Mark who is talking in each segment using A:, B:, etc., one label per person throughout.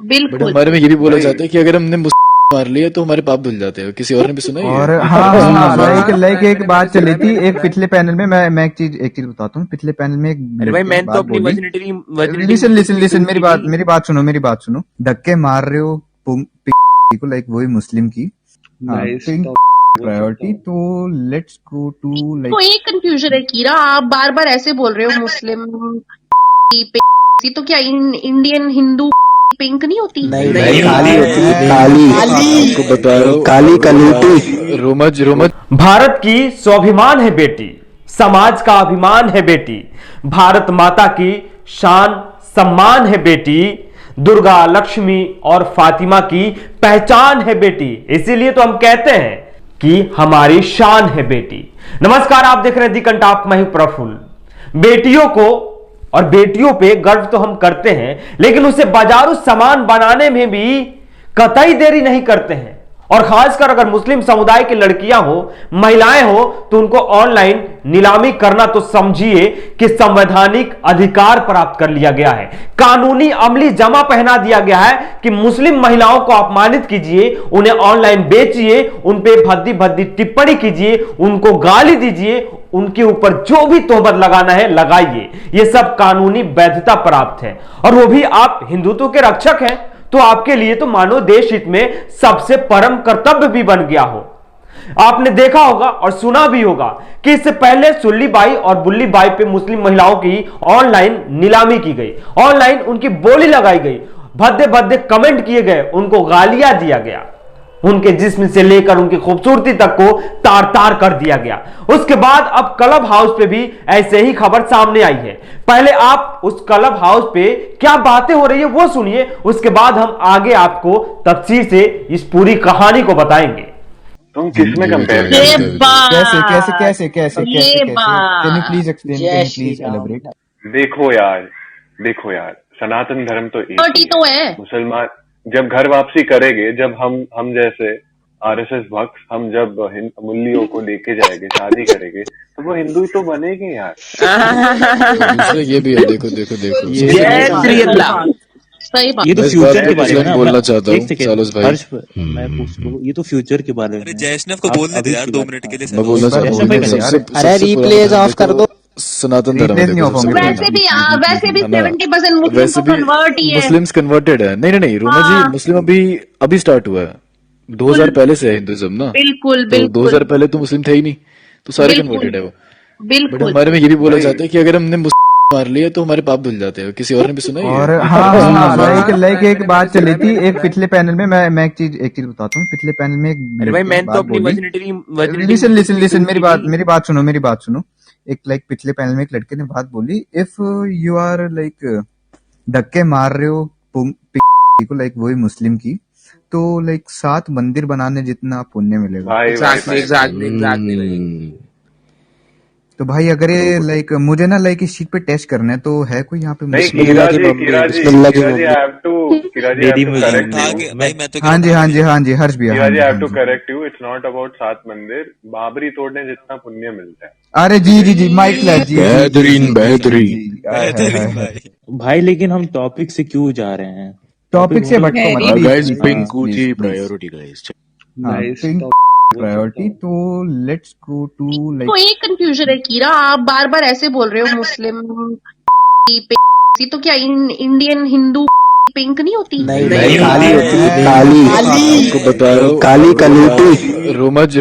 A: But
B: बिल्कुल।
A: हमारे में ये भी बोला जाता है कि अगर हमने मार लिया तो हमारे पाप धुल जाते हैं। किसी और ने भी सुना है ये?
C: और हाँ लाइक एक बात चली थी एक पिछले पैनल में। मैं एक चीज बताता हूँ। पिछले पैनल में एक
D: अरे भाई
C: लड़की ने
D: मैंने तो
C: बात
D: अपनी
C: बोली। लिसन मेरी बात सुनो। धक्के मार रहे हो को, लाइक वही मुस्लिम की प्रायोरिटी। तो लेट्स गो टू
B: तो
C: लाइक
B: एक कंफ्यूजन है कीरा, आप बार बार ऐसे बोल रहे हो मुस्लिम तो क्या इंडियन हिंदू पिंक नहीं होती?
D: नहीं
E: काली होती है, काली
A: आपको बता रहा हूँ,
E: काली कलूटी।
A: रोमज
F: भारत की स्वाभिमान है बेटी, समाज का अभिमान है बेटी, भारत माता की शान सम्मान है बेटी, दुर्गा लक्ष्मी और फातिमा की पहचान है बेटी। इसीलिए तो हम कहते हैं कि हमारी शान है बेटी। नमस्कार, आप देख रहे हैं दी कंटाप, मैं हूं प्रफुल्ल। बेटियों को और बेटियों पे गर्व तो हम करते हैं, लेकिन उसे बाजारू सामान बनाने में भी कतई देरी नहीं करते हैं। और खासकर अगर मुस्लिम समुदाय की लड़कियां हो, महिलाएं हो, तो उनको ऑनलाइन नीलामी करना तो समझिए कि संवैधानिक अधिकार प्राप्त कर लिया गया है। कानूनी अमली जमा पहना दिया गया है कि मुस्लिम महिलाओं को अपमानित कीजिए, उन्हें ऑनलाइन बेचिए, उन पे भद्दी भद्दी टिप्पणी कीजिए, उनको गाली दीजिए, उनके ऊपर जो भी तोहमत लगाना है लगाइए। यह सब कानूनी वैधता प्राप्त है, और वो भी आप हिंदुत्व के रक्षक हैं, तो आपके लिए तो मानो देश हित में सबसे परम कर्तव्य भी बन गया हो। आपने देखा होगा और सुना भी होगा कि इससे पहले सुल्ली बाई और बुल्ली बाई पे मुस्लिम महिलाओं की ऑनलाइन नीलामी की गई, ऑनलाइन उनकी बोली लगाई गई, भद्दे भद्दे कमेंट किए गए, उनको गालियां दिया गया, उनके जिस्म से लेकर उनकी खूबसूरती तक को तार तार कर दिया गया। उसके बाद अब क्लब हाउस पे भी ऐसे ही खबर सामने आई है। पहले आप उस क्लब हाउस पे क्या बातें हो रही है वो सुनिए, उसके बाद हम आगे आपको तफसील से इस पूरी कहानी को बताएंगे।
G: तुम किस में कंपेयर
C: कैसे can you please explain, can you please elaborate?
G: देखो यार, सनातन धर्म तो एक ही
B: तो है।
G: मुसलमान जब घर वापसी करेंगे, जब हम जैसे आरएसएस भक्त हम जब मुल्लियों को लेके जाएंगे, शादी करेंगे, तो वो हिंदू तो बनेंगे यार।
A: दूसरा ये भी है, देखो
B: सही बात।
E: ये तो फ्यूचर के बारे में ना
A: बोलना चाहता हूँ सालोस भाई।
E: मैं पूछूं, ये तो फ्यूचर के बारे में।
H: जैष्णव को बोलने दे यार 2 मिनट के लिए।
A: मैं बोलना चाहता हूँ
E: अरे रिप्लेस ऑफ कर दो।
A: सनातन धर्म
B: वैसे भी 70% मुस्लिम कन्वर्ट ही है।
A: मुस्लिम्स कन्वर्टेड है। नहीं रोमा जी, मुस्लिम अभी स्टार्ट हुआ है। 2000 पहले से है हिंदुइज्म ना।
B: बिल्कुल
A: तो 2000 पहले तो मुस्लिम थे ही नहीं, तो सारे कन्वर्टेड है वो। बट हमारे में ये भी बोला जाता है कि अगर हमने मार लिया तो हमारे पाप धुल जाते हैं। किसी और ने भी सुना है ये?
C: और हाँ लाइक एक बात चली थी एक पिछले पैनल में। मैं एक चीज बताता हूँ। पिछले पैनल में एक
D: अरे भाई मैंने तो अपनी
C: लिसन मेरी बात सुनो। एक लाइक पिछले पैनल में एक लड़के ने बात बोली, इफ यू आर लाइक धक्के मार रहे हो को, लाइक वही मुस्लिम की, तो लाइक 7 मंदिर बनाने जितना पुण्य मिलेगा।
D: एग्जैक्टली।
C: तो भाई अगर ये लाइक मुझे ना लाइक इस चीज पे टेस्ट करना है, तो है कोई यहाँ पे?
G: हाँ
C: जी हर्ष भैया।
G: I have to correct you, it's not about 7 मंदिर, बाबरी तोड़ने जितना पुण्य मिलता है।
C: अरे जी माइक फ्लैट जी,
A: बेहतरीन
E: भाई लेकिन हम टॉपिक से क्यों जा रहे हैं?
C: टॉपिक से भटको मत
A: गाइस। पिंकू जी प्रायोरिटी गाइस,
C: प्रायोरिटी। तो लेट्स गो टू
B: तो
C: लाइक
B: एक कंफ्यूजन है कीरा, आप बार बार ऐसे बोल रहे हो मुस्लिम तो क्या इंडियन हिंदू पिंक नहीं होती?
E: नहीं
D: काली
E: होती है, काली।
A: आपको बता रहा हूँ,
E: काली कलूटी।
A: रोमज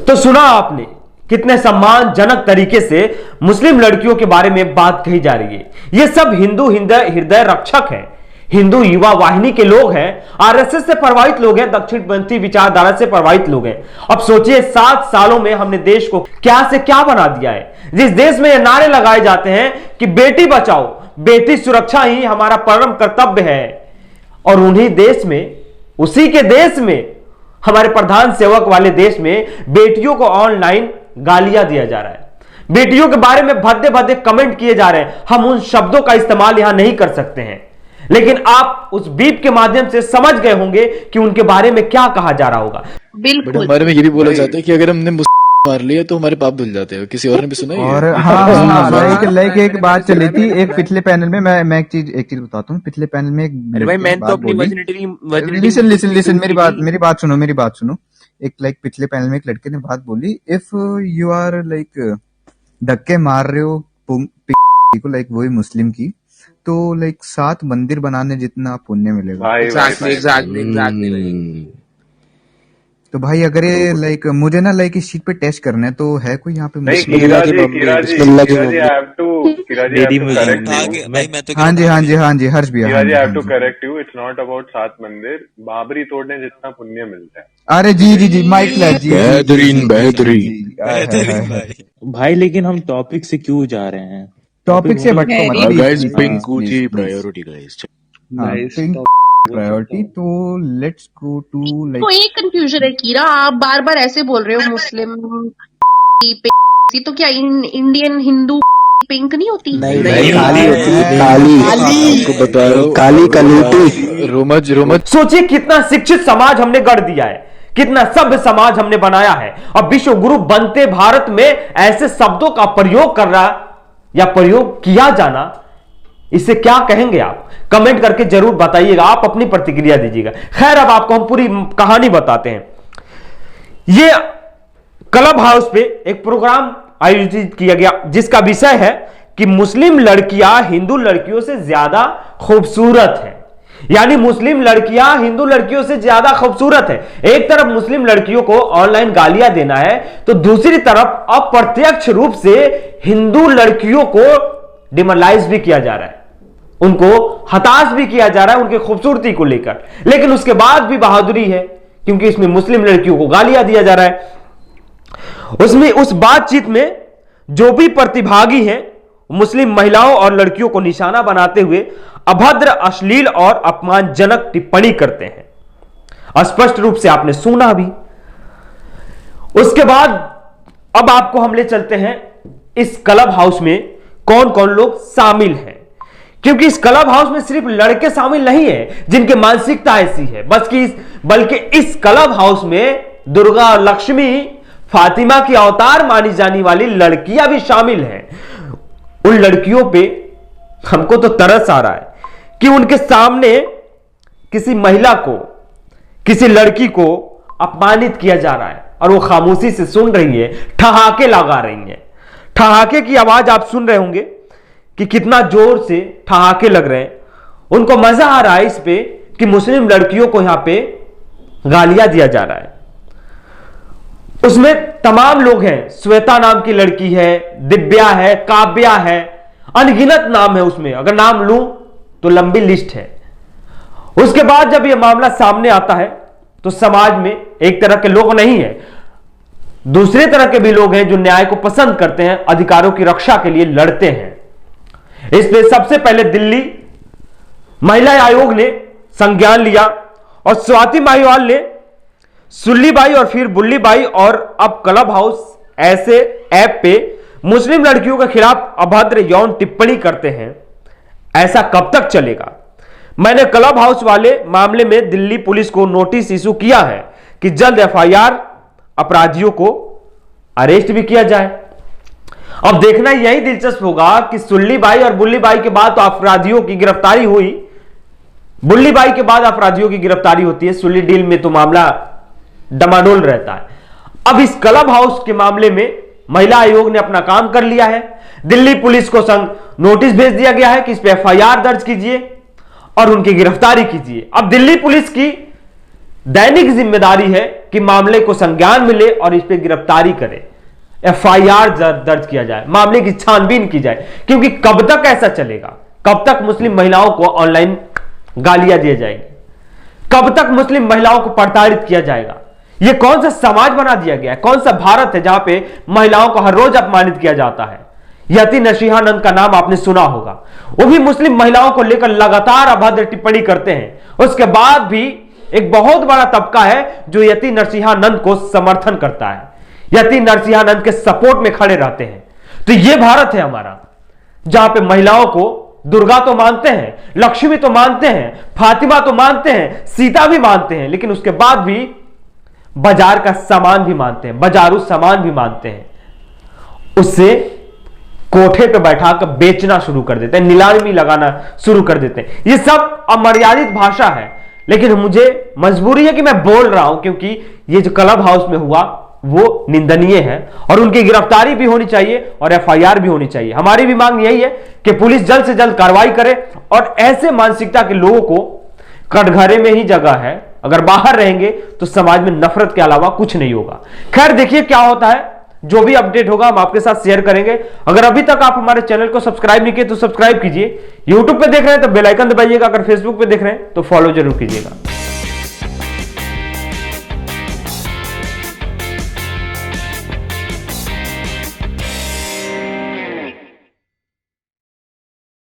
F: तो सुना आपने कितने सम्मानजनक तरीके से मुस्लिम लड़कियों के बारे में बात कही जा रही है। ये सब हिंदू हृदय रक्षक है, हिंदू युवा वाहिनी के लोग हैं, आरएसएस से प्रभावित लोग हैं, दक्षिणपंथी विचारधारा से प्रभावित लोग हैं। अब सोचिए 7 सालों में हमने देश को क्या से क्या बना दिया है। जिस देश में ये नारे लगाए जाते हैं कि बेटी बचाओ, बेटी सुरक्षा ही हमारा परम कर्तव्य है, और उन्हीं देश में, उसी के देश में, हमारे प्रधान सेवक वाले देश में बेटियों को ऑनलाइन गालियां दिया जा रहा है, बेटियों के बारे में भद्दे भद्दे कमेंट किए जा रहे हैं। हम उन शब्दों का इस्तेमाल यहां नहीं कर सकते हैं, लेकिन आप उस बीप के माध्यम से समझ गए होंगे कि उनके बारे में क्या कहा जा रहा होगा।
A: बट हमारे में ये भी बोला जाता है कि अगर हमने मार लिया तो हमारे पाप धुल जाते हो। किसी और ने भी सुना है
C: और
A: ये?
C: हाँ लाइक एक बात चली थी एक पिछले पैनल में। मैं एक चीज बताता हूँ। पिछले पैनल में एक
D: अरे भाई
C: लड़की
D: मैंने तो
C: बात
D: अपनी
C: बोली। लिसन मेरी बात सुनो। एक लाइक पिछले पैनल में एक लड़के ने बात बोली, इफ यू आर लाइक धक्के मार रहे हो को लाइक वही मुस्लिम की, तो लाइक 7 मंदिर बनाने जितना पुण्य मिलेगा।
G: भाई
D: एग्जैक्टली
C: तो भाई अगर ये लाइक मुझे ना लाइक इस चीज पे टेस्ट करना है, तो है कोई यहाँ पे
G: नहीं,
C: मुस्लिम?
G: किराजी I have to correct
H: उठा
G: you.
H: के भाई मैं तो
C: हाँ जी हर्ष भैया।
G: किराजी I have to correct you. It's not about 7 मंदिर। बाबरी तोड़ने जितना पुण्य मिलता है।
C: अरे जी माइक फ्लैट जी।
A: बेहतरीन
E: भाई लेकिन हम टॉपिक से क्यों जा रहे हैं?
C: टॉपिक से भटको मत
A: guys, pink Gucci priority guys.
C: Priority. तो लेट्स गो टू
B: तो
C: लाइक
B: एक कंफ्यूजन है कीरा, आप बार बार ऐसे बोल रहे हो मुस्लिम तो क्या इंडियन हिंदू पिंक नहीं होती?
E: नहीं
H: काली
E: होती है,
A: आपको बता रहा हूँ,
E: काली कलूटी।
A: रोमज
F: सोचिए कितना शिक्षित समाज हमने गढ़ दिया है, कितना सभ्य समाज हमने बनाया है, और विश्व गुरु बनते भारत में ऐसे शब्दों का प्रयोग कर रहा या प्रयोग किया जाना, इसे क्या कहेंगे आप? कमेंट करके जरूर बताइएगा, आप अपनी प्रतिक्रिया दीजिएगा। खैर अब आपको हम पूरी कहानी बताते हैं। ये क्लब हाउस पे एक प्रोग्राम आयोजित किया गया जिसका विषय है कि मुस्लिम लड़कियां हिंदू लड़कियों से ज्यादा खूबसूरत है, यानी मुस्लिम लड़कियां हिंदू लड़कियों से ज्यादा खूबसूरत है। एक तरफ मुस्लिम लड़कियों को ऑनलाइन गालियां देना है, तो दूसरी तरफ अप्रत्यक्ष रूप से हिंदू लड़कियों को डिमोरलाइज भी किया जा रहा है, उनको हताश भी किया जा रहा है उनकी खूबसूरती को लेकर। लेकिन उसके बाद भी बहादुरी है, क्योंकि इसमें मुस्लिम लड़कियों को गालियां दिया जा रहा है। उसमें उस बातचीत में जो भी प्रतिभागी हैं मुस्लिम महिलाओं और लड़कियों को निशाना बनाते हुए अभद्र, अश्लील और अपमानजनक टिप्पणी करते हैं। स्पष्ट रूप से आपने सुना भी। उसके बाद अब आपको हम ले चलते हैं इस क्लब हाउस में कौन कौन लोग शामिल हैं, क्योंकि इस क्लब हाउस में सिर्फ लड़के शामिल नहीं है जिनकी मानसिकता ऐसी है, बल्कि इस क्लब हाउस में दुर्गा, लक्ष्मी, फातिमा की अवतार मानी जाने वाली लड़कियां भी शामिल हैं। उन लड़कियों पे हमको तो तरस आ रहा है कि उनके सामने किसी महिला को, किसी लड़की को अपमानित किया जा रहा है और वो खामोशी से सुन रही है, ठहाके लगा रही है। ठहाके की आवाज आप सुन रहे होंगे कि कितना जोर से ठहाके लग रहे हैं। उनको मजा आ रहा है इस पे कि मुस्लिम लड़कियों को यहां पे गालियां दिया जा रहा है। उसमें तमाम लोग हैं, श्वेता नाम की लड़की है, दिव्या है, काव्या है, अनगिनत नाम है उसमें, अगर नाम लूं तो लंबी लिस्ट है। उसके बाद जब यह मामला सामने आता है तो समाज में एक तरह के लोग नहीं है, दूसरे तरह के भी लोग हैं जो न्याय को पसंद करते हैं, अधिकारों की रक्षा के लिए लड़ते हैं। इसलिए सबसे पहले दिल्ली महिला आयोग ने संज्ञान लिया और स्वाति माहीवाल ने सुल्ली बाई और फिर बुल्ली बाई, और अब क्लब हाउस ऐसे ऐप पे मुस्लिम लड़कियों के खिलाफ अभद्र यौन टिप्पणी करते हैं। ऐसा कब तक चलेगा? मैंने क्लब हाउस वाले मामले में दिल्ली पुलिस को नोटिस इशू किया है कि जल्द एफआईआर, अपराधियों को अरेस्ट भी किया जाए। अब देखना यही दिलचस्प होगा कि सुल्ली बाई और बुल्ली बाई के बाद तो अपराधियों की गिरफ्तारी हुई, बुल्ली बाई के बाद अपराधियों की गिरफ्तारी होती है, सुल्ली डील में तो मामला डमाडोल रहता है। अब इस क्लब हाउस के मामले में महिला आयोग ने अपना काम कर लिया है। दिल्ली पुलिस को नोटिस भेज दिया गया है कि इस पे एफआईआर दर्ज कीजिए और उनकी गिरफ्तारी कीजिए। अब दिल्ली पुलिस की दैनिक जिम्मेदारी है कि मामले को संज्ञान मिले और इस पे गिरफ्तारी करे, एफआईआर दर्ज किया जाए, मामले की छानबीन की जाए। क्योंकि कब तक ऐसा चलेगा? कब तक मुस्लिम महिलाओं को ऑनलाइन गालियां दी जाएगी? कब तक मुस्लिम महिलाओं को प्रताड़ित किया जाएगा? यह कौन सा समाज बना दिया गया है? कौन सा भारत है जहां पे महिलाओं को हर रोज अपमानित किया जाता है? यति नरसिंहानंद का नाम आपने सुना होगा, वो भी मुस्लिम महिलाओं को लेकर लगातार अभद्र टिप्पणी करते हैं। उसके बाद भी एक बहुत बड़ा तबका है जो यति नरसिंहानंद को समर्थन करता है, यति नरसिंहानंद के सपोर्ट में खड़े रहते हैं। तो यह भारत है हमारा, जहां पे महिलाओं को दुर्गा तो मानते हैं, लक्ष्मी तो मानते हैं, फातिमा तो मानते हैं, सीता भी मानते हैं, लेकिन उसके बाद भी बाजार का सामान भी मानते हैं, बाजारू सामान भी मानते हैं, उससे कोठे पे बैठाकर बेचना शुरू कर देते हैं, नीलामी लगाना शुरू कर देते हैं। ये सब अमर्यादित भाषा है, लेकिन मुझे मजबूरी है कि मैं बोल रहा हूं, क्योंकि ये जो क्लब हाउस में हुआ वो निंदनीय है और उनकी गिरफ्तारी भी होनी चाहिए और एफआईआर भी होनी चाहिए। हमारी भी मांग यही है कि पुलिस जल्द से जल्द कार्रवाई करे और ऐसे मानसिकता के लोगों को कटघरे में ही जगह है, अगर बाहर रहेंगे तो समाज में नफरत के अलावा कुछ नहीं होगा। खैर देखिए क्या होता है, जो भी अपडेट होगा हम आपके साथ शेयर करेंगे। अगर अभी तक आप हमारे चैनल को सब्सक्राइब नहीं किए तो सब्सक्राइब कीजिए, यूट्यूब पे देख रहे हैं तो बेल आइकन दबाइएगा, अगर फेसबुक पे देख रहे हैं तो फॉलो जरूर कीजिएगा।